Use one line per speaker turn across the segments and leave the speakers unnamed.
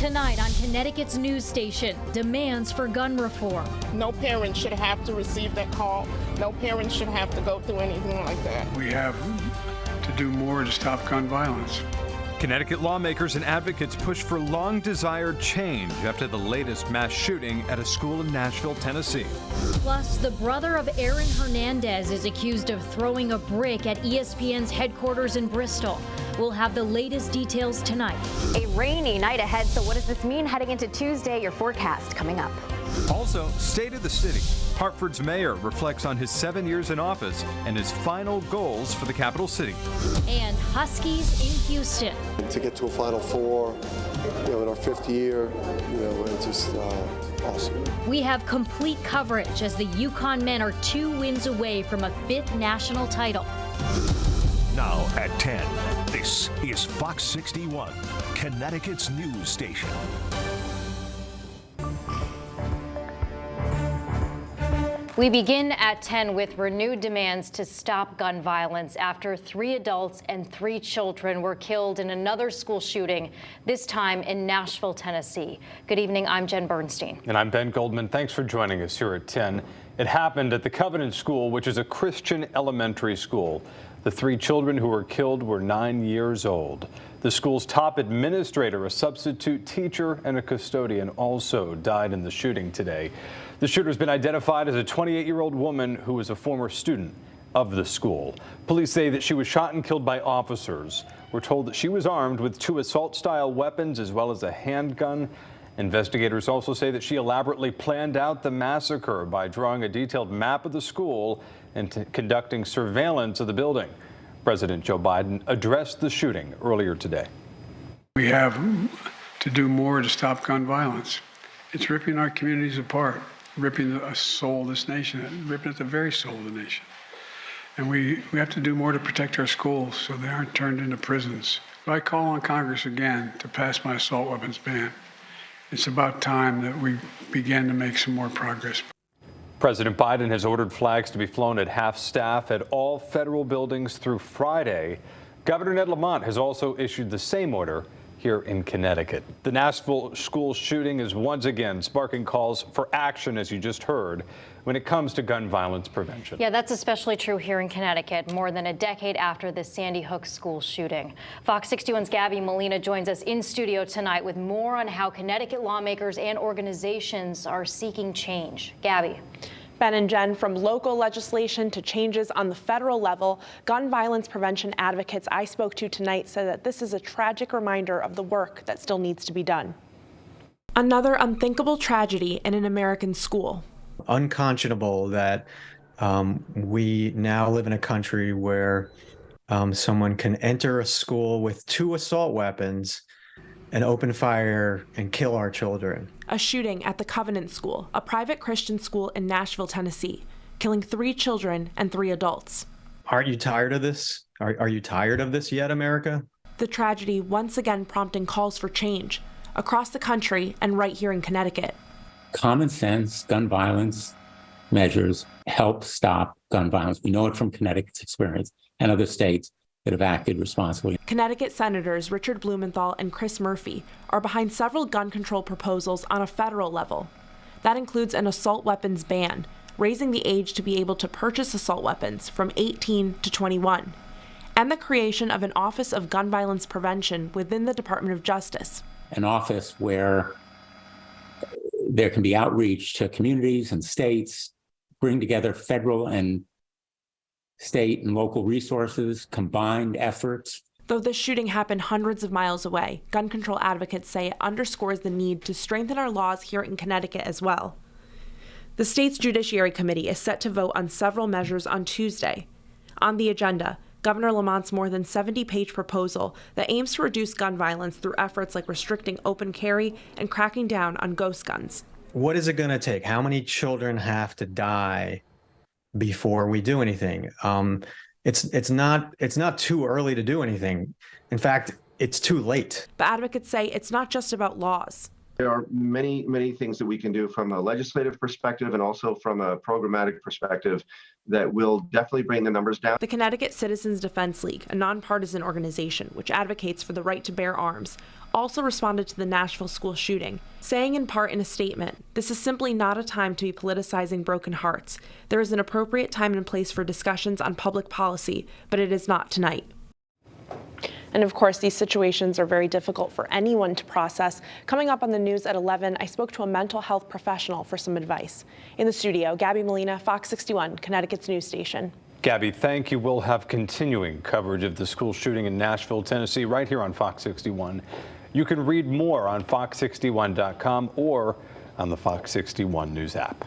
Tonight on Connecticut's news station, demands for gun reform.
No parent should have to receive that call. No parent should have to go through anything like that.
We have to do more to stop gun violence.
Connecticut lawmakers and advocates push for long-desired change after the latest mass shooting at a school in Nashville, Tennessee.
Plus, the brother of Aaron Hernandez is accused of throwing a brick at ESPN's headquarters in Bristol. We'll have the latest details tonight.
A rainy night ahead, so what does this mean heading into Tuesday? Your forecast coming up.
Also, State of the City. Hartford's mayor reflects on his 7 years in office and his final goals for the capital city.
And Huskies in Houston.
To get to a Final Four, in our 5th year, it's just awesome.
We have complete coverage as the UConn men are 2 wins away from a 5th national title.
Now at 10, this is Fox 61, Connecticut's news station.
We begin at 10 with renewed demands to stop gun violence after 3 adults and 3 children were killed in another school shooting, this time in Nashville, Tennessee. Good evening, I'm Jen Bernstein.
And I'm Ben Goldman. Thanks for joining us here at 10. It happened at the Covenant School, which is a Christian elementary school. The 3 children who were killed were 9 years old. The school's top administrator, a substitute teacher, and a custodian also died in the shooting today. The shooter has been identified as a 28-year-old woman who was a former student of the school. Police say that she was shot and killed by officers. We're told that she was armed with 2 assault-style weapons as well as a handgun. Investigators also say that she elaborately planned out the massacre by drawing a detailed map of the school and conducting surveillance of the building. President Joe Biden addressed the shooting earlier today.
We have to do more to stop gun violence. It's ripping our communities apart, ripping the soul of this nation, ripping at the very soul of the nation. And we have to do more to protect our schools so they aren't turned into prisons. But I call on Congress again to pass my assault weapons ban. It's about time that we begin to make some more progress.
President Biden has ordered flags to be flown at half-staff at all federal buildings through Friday. Governor Ned Lamont has also issued the same order here in Connecticut. The Nashville school shooting is once again sparking calls for action, as you just heard, when it comes to gun violence prevention.
Yeah, that's especially true here in Connecticut, more than a decade after the Sandy Hook school shooting. Fox 61's Gabby Molina joins us in studio tonight with more on how Connecticut lawmakers and organizations are seeking change. Gabby.
Ben and Jen, from local legislation to changes on the federal level, gun violence prevention advocates I spoke to tonight said that this is a tragic reminder of the work that still needs to be done. Another unthinkable tragedy in an American school.
Unconscionable that we now live in a country where someone can enter a school with 2 assault weapons and open fire and kill our children.
A shooting at the Covenant School, a private Christian school in Nashville, Tennessee, killing 3 children and 3 adults.
Aren't you tired of this? Are you tired of this yet, America?
The tragedy once again prompting calls for change across the country and right here in Connecticut.
Common sense gun violence measures help stop gun violence. We know it from Connecticut's experience and other states that have acted responsibly.
Connecticut Senators Richard Blumenthal and Chris Murphy are behind several gun control proposals on a federal level. That includes an assault weapons ban, raising the age to be able to purchase assault weapons from 18 to 21, and the creation of an Office of Gun Violence Prevention within the Department of Justice.
An office where there can be outreach to communities and states, bring together federal and state and local resources, combined efforts.
Though this shooting happened hundreds of miles away, gun control advocates say it underscores the need to strengthen our laws here in Connecticut as well. The state's Judiciary Committee is set to vote on several measures on Tuesday. On the agenda, Governor Lamont's more than 70-page proposal that aims to reduce gun violence through efforts like restricting open carry and cracking down on ghost guns.
What is it going to take? How many children have to die before we do anything? It's not too early to do anything. In fact, it's too late.
But advocates say it's not just about laws.
There are many things that we can do from a legislative perspective and also from a programmatic perspective that will definitely bring the numbers down.
The Connecticut Citizens Defense League, a nonpartisan organization which advocates for the right to bear arms, also responded to the Nashville school shooting, saying in part in a statement, "This is simply not a time to be politicizing broken hearts. There is an appropriate time and place for discussions on public policy, but it is not tonight." And of course, these situations are very difficult for anyone to process. Coming up on the news at 11, I spoke to a mental health professional for some advice. In the studio, Gabby Molina, Fox 61, Connecticut's news station.
Gabby, thank you. We'll have continuing coverage of the school shooting in Nashville, Tennessee, right here on Fox 61. You can read more on fox61.com or on the Fox 61 News app.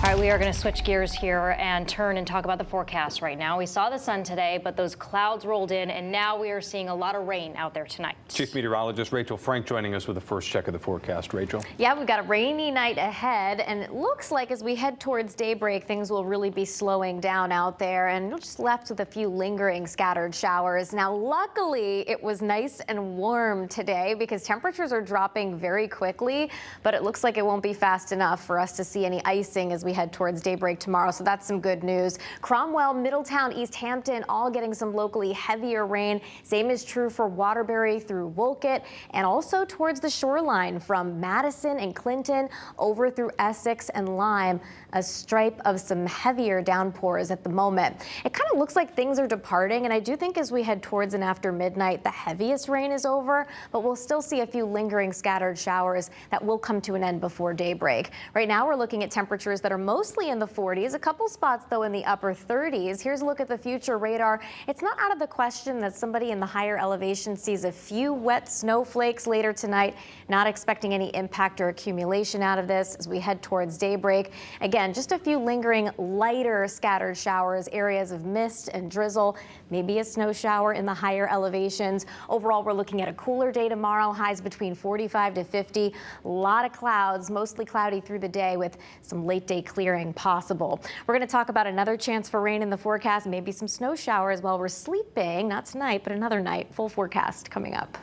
All right, we are going to switch gears here and turn and talk about the forecast right now. We saw the sun today, but those clouds rolled in, and now we are seeing a lot of rain out there tonight.
Chief Meteorologist Rachel Frank joining us with the first check of the forecast. Rachel?
Yeah, we've got a rainy night ahead, and it looks like as we head towards daybreak, things will really be slowing down out there, and we're just left with a few lingering scattered showers. Now, luckily, it was nice and warm today because temperatures are dropping very quickly, but it looks like it won't be fast enough for us to see any icing as we head towards daybreak tomorrow, so that's some good news. Cromwell, Middletown, East Hampton, all getting some locally heavier rain. Same is true for Waterbury through Wolcott, and also towards the shoreline from Madison and Clinton over through Essex and Lyme. A stripe of some heavier downpours at the moment. It kind of looks like things are departing, and I do think as we head towards and after midnight, the heaviest rain is over, but we'll still see a few lingering scattered showers that will come to an end before daybreak. Right now, we're looking at temperatures that are mostly in the 40s, a couple spots though in the upper 30s. Here's a look at the future radar. It's not out of the question that somebody in the higher elevation sees a few wet snowflakes later tonight. Not expecting any impact or accumulation out of this as we head towards daybreak. Again, just a few lingering lighter scattered showers, areas of mist and drizzle, maybe a snow shower in the higher elevations. Overall, we're looking at a cooler day tomorrow, highs between 45 to 50. A lot of clouds, mostly cloudy through the day with some late day clearing possible. We're going to talk about another chance for rain in the forecast, maybe some snow showers while we're sleeping, not tonight, but another night. Full forecast coming up.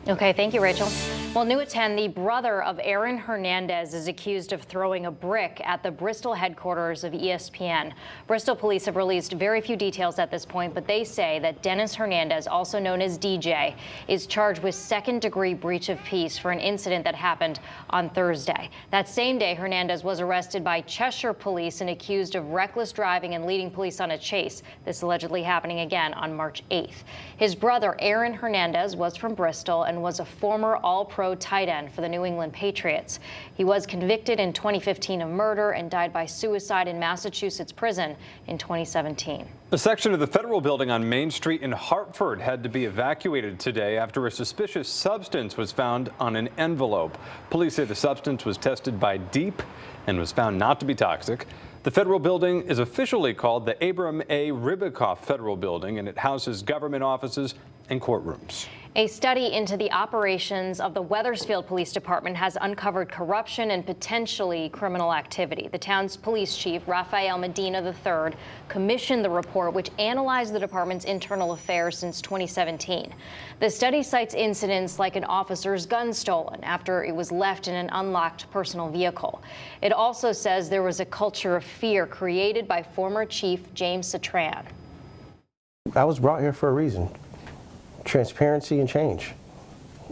Okay, thank you, Rachel. Well, new at 10, the brother of Aaron Hernandez is accused of throwing a brick at the Bristol headquarters of ESPN. Bristol police have released very few details at this point, but they say that Dennis Hernandez, also known as DJ, is charged with second-degree breach of peace for an incident that happened on Thursday. That same day, Hernandez was arrested by Cheshire police and accused of reckless driving and leading police on a chase. This allegedly happening again on March 8th. His brother, Aaron Hernandez, was from Bristol and was a former All-Pro tight end for the New England Patriots. He was convicted in 2015 of murder and died by suicide in Massachusetts prison in 2017.
A section of the federal building on Main Street in Hartford had to be evacuated today after a suspicious substance was found on an envelope. Police say the substance was tested by DEEP and was found not to be toxic. The federal building is officially called the Abram A. Ribicoff Federal Building, and it houses government offices and courtrooms.
A study into the operations of the Wethersfield Police Department has uncovered corruption and potentially criminal activity. The town's police chief, Rafael Medina III, commissioned the report, which analyzed the department's internal affairs since 2017. The study cites incidents like an officer's gun stolen after it was left in an unlocked personal vehicle. It also says there was a culture of fear created by former Chief James Citran.
I was brought here for a reason. Transparency and change.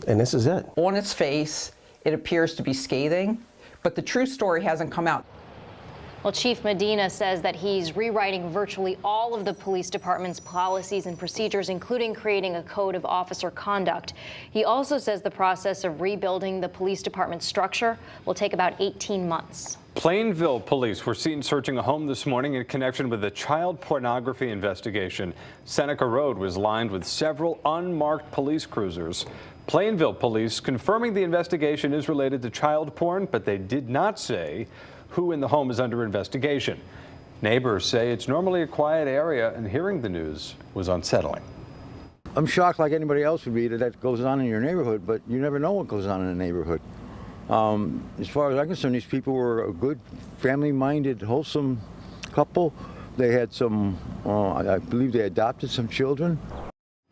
And this is it.
On its face, it appears to be scathing, but the true story hasn't come out.
Well, Chief Medina says that he's rewriting virtually all of the police department's policies and procedures, including creating a code of officer conduct. He also says the process of rebuilding the police department structure will take about 18 months.
Plainville police were seen searching a home this morning in connection with a child pornography investigation. Seneca Road was lined with several unmarked police cruisers. Plainville police confirming the investigation is related to child porn, but they did not say who in the home is under investigation. Neighbors say it's normally a quiet area, and hearing the news was unsettling.
I'm shocked like anybody else would be that goes on in your neighborhood, but you never know what goes on in a neighborhood. As far as I'm concerned, these people were a good, family-minded, wholesome couple. They had some, I believe they adopted some children.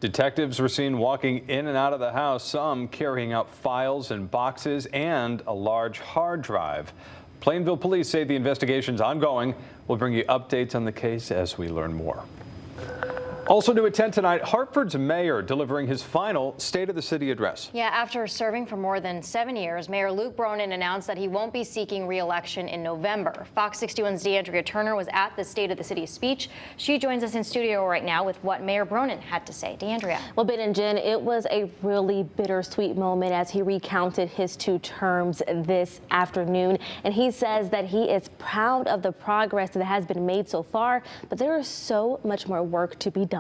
Detectives were seen walking in and out of the house, some carrying out files and boxes and a large hard drive. Plainville police say the investigation's ongoing. We'll bring you updates on the case as we learn more. Also new at 10 tonight, Hartford's mayor delivering his final State of the City address.
Yeah, after serving for more than 7 years, Mayor Luke Bronin announced that he won't be seeking re-election in November. Fox 61's DeAndrea Turner was at the State of the City speech. She joins us in studio right now with what Mayor Bronin had to say. DeAndrea.
Well, Ben and Jen, it was a really bittersweet moment as he recounted his 2 terms this afternoon. And he says that he is proud of the progress that has been made so far, but there is so much more work to be done.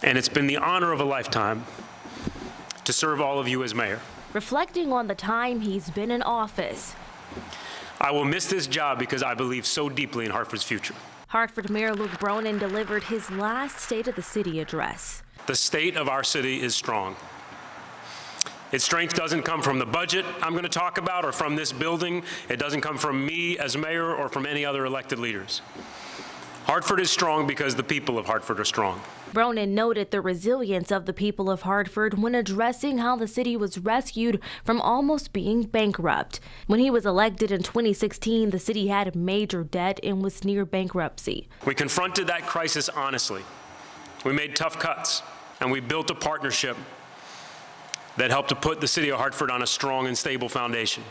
And it's been the honor of a lifetime to serve all of you as mayor.
Reflecting on the time he's been in office,
I will miss this job because I believe so deeply in Hartford's future.
Hartford Mayor Luke Bronin delivered his last State of the City address.
The state of our city is strong. Its strength doesn't come from the budget I'm going to talk about or from this building. It doesn't come from me as mayor or from any other elected leaders. Hartford is strong because the people of Hartford are strong.
Bronin noted the resilience of the people of Hartford when addressing how the city was rescued from almost being bankrupt. When he was elected in 2016, the city had major debt and was near bankruptcy.
We confronted that crisis honestly. We made tough cuts, and we built a partnership that helped to put the city of Hartford on a strong and stable foundation.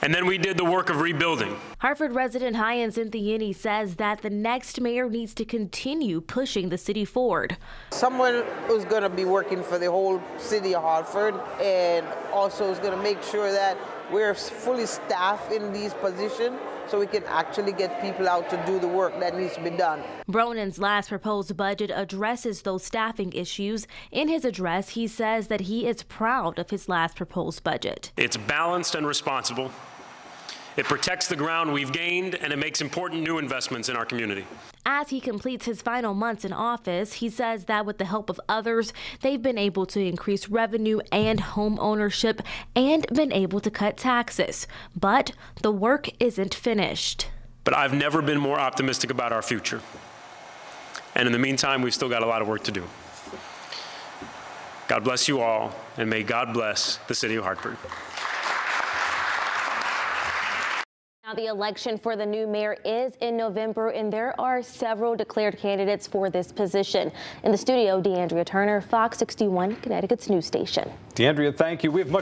And then we did the work of rebuilding.
Hartford resident Hyan Cynthiani says that the next mayor needs to continue pushing the city forward.
Someone who's going to be working for the whole city of Hartford and also is going to make sure that we're fully staffed in these positions so we can actually get people out to do the work that needs to be done.
Bronin's last proposed budget addresses those staffing issues. In his address, he says that he is proud of his last proposed budget.
It's balanced and responsible. It protects the ground we've gained, and it makes important new investments in our community.
As he completes his final months in office, he says that with the help of others, they've been able to increase revenue and home ownership and been able to cut taxes. But the work isn't finished.
But I've never been more optimistic about our future. And in the meantime, we've still got a lot of work to do. God bless you all, and may God bless the city of Hartford.
Now, the election for the new mayor is in November, and there are several declared candidates for this position. In the studio, DeAndrea Turner, Fox 61, Connecticut's news station.
DeAndrea, thank you. We have much